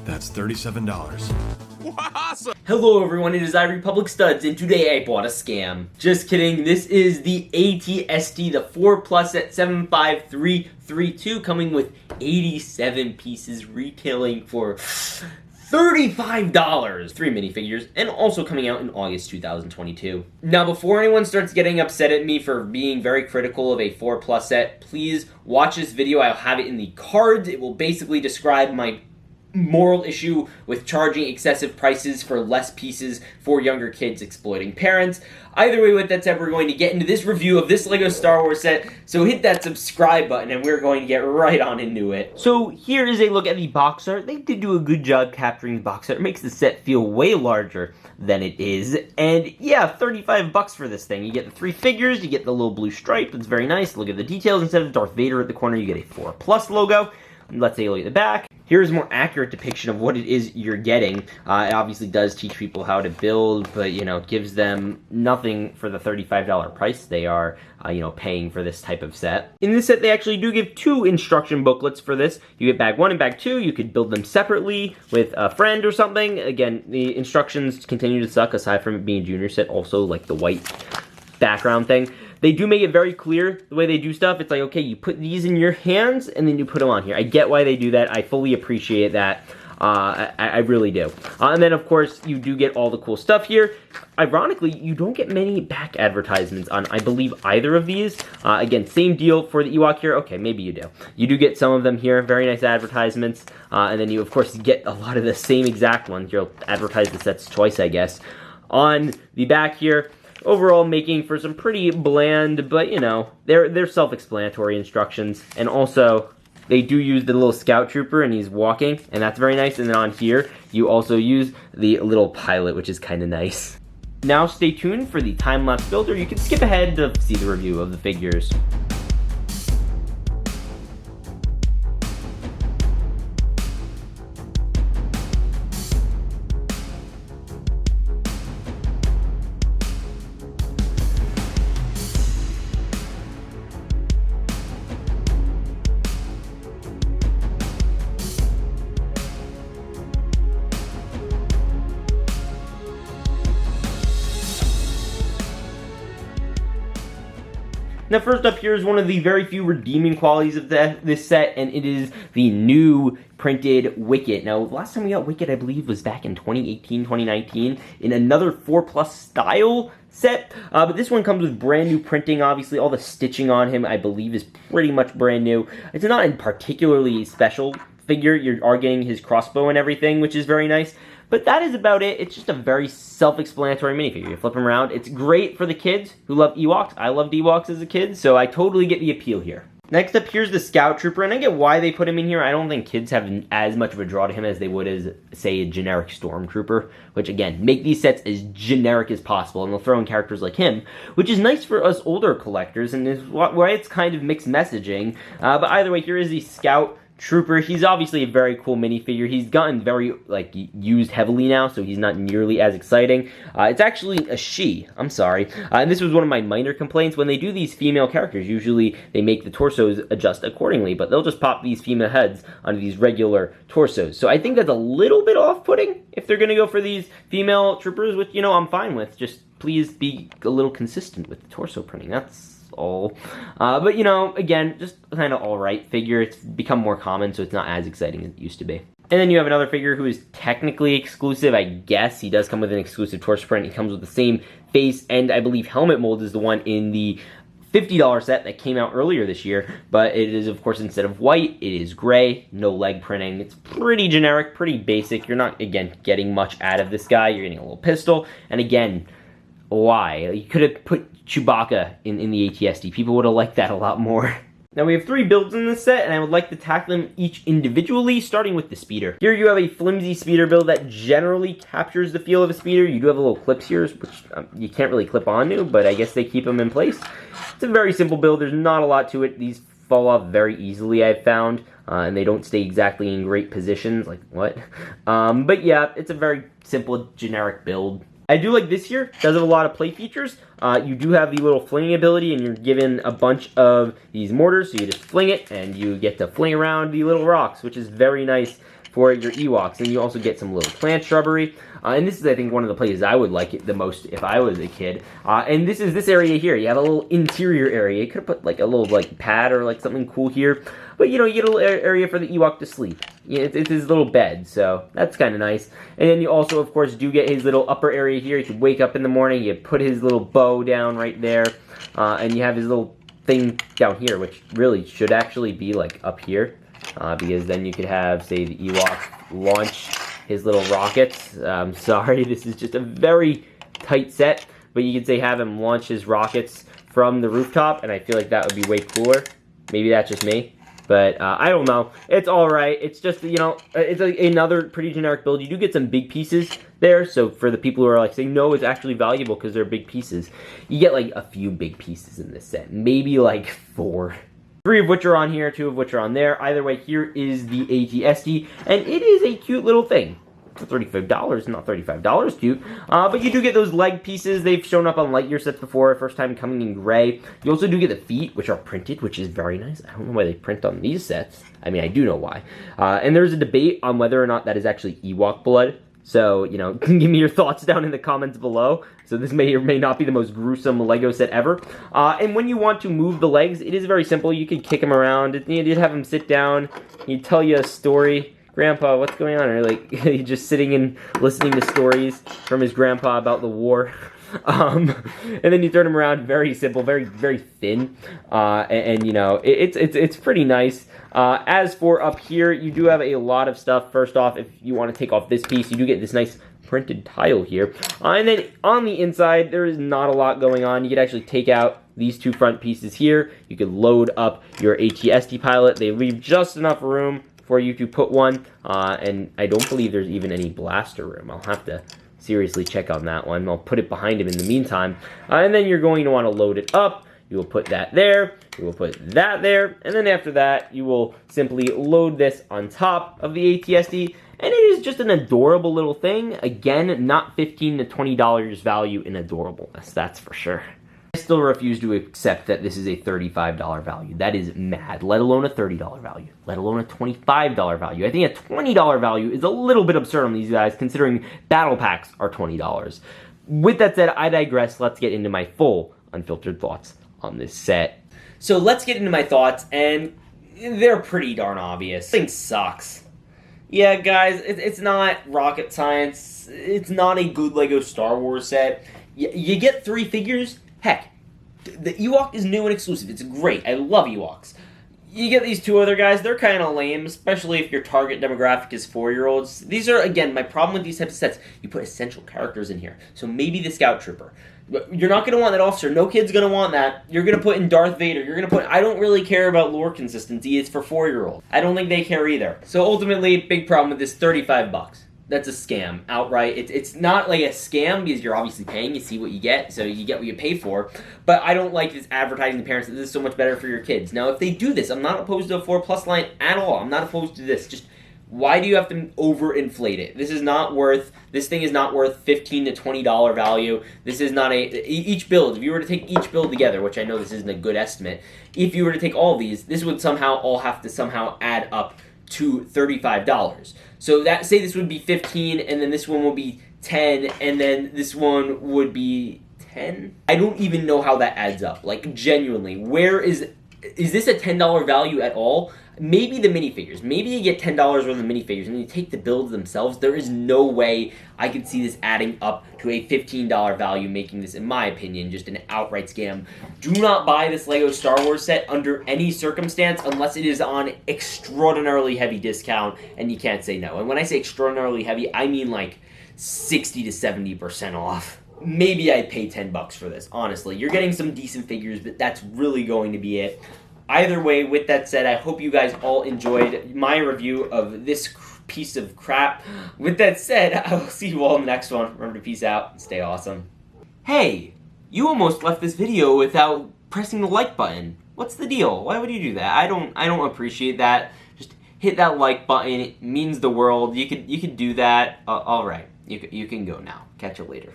That's $37. Awesome! Hello everyone, it is Ivory Public Studs, and today I bought a scam. Just kidding, this is the ATST, the 4 Plus at 75332, coming with 87 pieces, retailing for $35! 3 minifigures, and also coming out in August 2022. Now, before anyone starts getting upset at me for being very critical of a 4 Plus set, please watch this video. I'll have it in the cards. It will basically describe my moral issue with charging excessive prices for less pieces for younger kids exploiting parents. Either way, with that said, we're going to get into this review of this LEGO Star Wars set, so hit that subscribe button and we're going to get right on into it. So here is a look at the box art. They did do a good job capturing the box art. It makes the set feel way larger than it is, and yeah, $35 for this thing. You get the 3 figures, you get the little blue stripe, it's very nice. Look at the details. Instead of Darth Vader at the corner, you get a 4 Plus logo. Let's take a look at the back. Here's a more accurate depiction of what it is you're getting. It obviously does teach people how to build, but, you know, it gives them nothing for the $35 price they are, paying for this type of set. In this set, they actually do give 2 instruction booklets for this. You get bag 1 and bag 2. You could build them separately with a friend or something. Again, the instructions continue to suck, aside from it being a junior set, also, like, the white background thing. They do make it very clear the way they do stuff. It's like, okay, you put these in your hands, and then you put them on here. I get why they do that. I fully appreciate that. I really do. And then, of course, you do get all the cool stuff here. Ironically, you don't get many back advertisements on, I believe, either of these. Again, same deal for the Ewok here. Okay, maybe you do. You do get some of them here. Very nice advertisements. And then you, of course, get a lot of the same exact ones. You'll advertise the sets twice, I guess. On the back here, overall making for some pretty bland, but, they're self-explanatory instructions. And also, they do use the little scout trooper, and he's walking, and that's very nice. And then on here, you also use the little pilot, which is kind of nice. Now stay tuned for the time-lapse builder. You can skip ahead to see the review of the figures. Now, first up here is one of the very few redeeming qualities of this set, and it is the new printed Wicket. Now, last time we got Wicket, I believe, was back in 2018, 2019, in another 4 Plus style set, but this one comes with brand new printing. Obviously, all the stitching on him, I believe, is pretty much brand new. It's not a particularly special figure. You are getting his crossbow and everything, which is very nice. But that is about it. It's just a very self-explanatory minifigure. You flip them around. It's great for the kids who love Ewoks. I loved Ewoks as a kid, so I totally get the appeal here. Next up, here's the Scout Trooper, and I get why they put him in here. I don't think kids have as much of a draw to him as they would as, say, a generic Stormtrooper, which, again, make these sets as generic as possible, and they'll throw in characters like him, which is nice for us older collectors, and is why it's kind of mixed messaging. But either way, here is the Scout Trooper. He's obviously a very cool minifigure. He's gotten very, used heavily now, so he's not nearly as exciting. It's actually a she. I'm sorry. And this was one of my minor complaints. When they do these female characters, usually they make the torsos adjust accordingly, but they'll just pop these female heads onto these regular torsos. So I think that's a little bit off-putting if they're going to go for these female troopers, which, I'm fine with. Just please be a little consistent with the torso printing. That's all. But, again, just kind of alright figure. It's become more common, so it's not as exciting as it used to be. And then you have another figure who is technically exclusive, I guess. He does come with an exclusive torso print. He comes with the same face and, I believe, helmet mold is the one in the $50 set that came out earlier this year. But it is, of course, instead of white, it is gray. No leg printing. It's pretty generic, pretty basic. You're not, again, getting much out of this guy. You're getting a little pistol. And again, why? You could have put Chewbacca in the ATST. People would have liked that a lot more. Now we have 3 builds in this set, and I would like to tackle them each individually, starting with the speeder. Here you have a flimsy speeder build that generally captures the feel of a speeder. You do have a little clips here, which you can't really clip onto, but I guess they keep them in place. It's a very simple build. There's not a lot to it. These fall off very easily, I've found, and they don't stay exactly in great positions. Like, what? But yeah, it's a very simple, generic build. I do like this here. It does have a lot of play features. You do have the little flinging ability, and you're given a bunch of these mortars, so you just fling it, and you get to fling around the little rocks, which is very nice for your Ewoks. And you also get some little plant shrubbery. And this is, I think, one of the places I would like it the most if I was a kid. And this is this area here. You have a little interior area. You could have put like a little like pad or like something cool here. But you know, you get a little area for the Ewok to sleep. It's his little bed, so that's kind of nice. And then you also, of course, do get his little upper area here. You can wake up in the morning, you put his little bow down right there, and you have his little thing down here, which really should actually be like up here, because then you could have, say, the Ewok launch his little rockets. Sorry, this is just a very tight set, but you could say have him launch his rockets from the rooftop, and I feel like that would be way cooler. Maybe that's just me. But I don't know. It's alright. It's just, you know, it's another pretty generic build. You do get some big pieces there. So for the people who are like saying, no, it's actually valuable because they're big pieces. You get like a few big pieces in this set. Maybe like 4. 3 of which are on here, 2 of which are on there. Either way, here is the ATSD. And it is a cute little thing. For $35, not $35 cute. But you do get those leg pieces. They've shown up on Lightyear sets before, first time coming in gray. You also do get the feet, which are printed, which is very nice. I don't know why they print on these sets. I mean, I do know why. And there's a debate on whether or not that is actually Ewok blood. So, you know, give me your thoughts down in the comments below. So this may or may not be the most gruesome Lego set ever. And when you want to move the legs, it is very simple. You can kick them around. You just have them sit down. He'd tell you a story. Grandpa, what's going on? Or like he's just sitting and listening to stories from his grandpa about the war. And then you turn him around. Very simple, very very thin, and you know it's pretty nice. As for up here, you do have a lot of stuff. First off, if you want to take off this piece, you do get this nice printed tile here. And then on the inside, there is not a lot going on. You could actually take out these 2 front pieces here. You could load up your ATST pilot. They leave just enough room for you to put one, and I don't believe there's even any blaster room. I'll have to seriously check on that one. I'll put it behind him in the meantime. And then you're going to want to load it up. You will put that there, you will put that there, and then after that, you will simply load this on top of the ATSD, and it is just an adorable little thing. Again, not $15 to $20 value in adorableness, that's for sure. I still refuse to accept that this is a $35 value. That is mad, let alone a $30 value, let alone a $25 value. I think a $20 value is a little bit absurd on these guys, considering battle packs are $20. With that said, I digress. Let's get into my full, unfiltered thoughts on this set. So let's get into my thoughts, and they're pretty darn obvious. This thing sucks. Yeah, guys, it's not rocket science. It's not a good Lego Star Wars set. You get 3 figures. Heck, the Ewok is new and exclusive. It's great. I love Ewoks. You get these 2 other guys. They're kind of lame, especially if your target demographic is 4-year-olds. These are, again, my problem with these types of sets. You put essential characters in here. So maybe the Scout Trooper. You're not going to want that officer. No kid's going to want that. You're going to put in Darth Vader. You're going to put... I don't really care about lore consistency. It's for 4-year-olds. I don't think they care either. So ultimately, big problem with this, $35. That's a scam, outright. It's not like a scam because you're obviously paying, you see what you get, so you get what you pay for. But I don't like this advertising to parents that this is so much better for your kids. Now, if they do this, I'm not opposed to a 4+ line at all. I'm not opposed to this. Just, why do you have to overinflate it? This thing is not worth $15 to $20 value. This is not each build, if you were to take each build together, which I know this isn't a good estimate, if you were to take all of these, this would somehow all have to somehow add up to $35. So that, say this would be 15, and then this one would be 10, and then this one would be 10? I don't even know how that adds up. Like, genuinely, is this a $10 value at all? Maybe the minifigures. Maybe you get $10 worth of minifigures and you take the builds themselves. There is no way I could see this adding up to a $15 value, making this, in my opinion, just an outright scam. Do not buy this Lego Star Wars set under any circumstance unless it is on extraordinarily heavy discount and you can't say no. And when I say extraordinarily heavy, I mean like 60 to 70% off. Maybe I'd pay $10 for this, honestly. You're getting some decent figures, but that's really going to be it. Either way, with that said, I hope you guys all enjoyed my review of this piece of crap. With that said, I will see you all in the next one. Remember to peace out and stay awesome. Hey, you almost left this video without pressing the like button. What's the deal? Why would you do that? I don't appreciate that. Just hit that like button. It means the world. You could do that. All right. You can go now. Catch you later.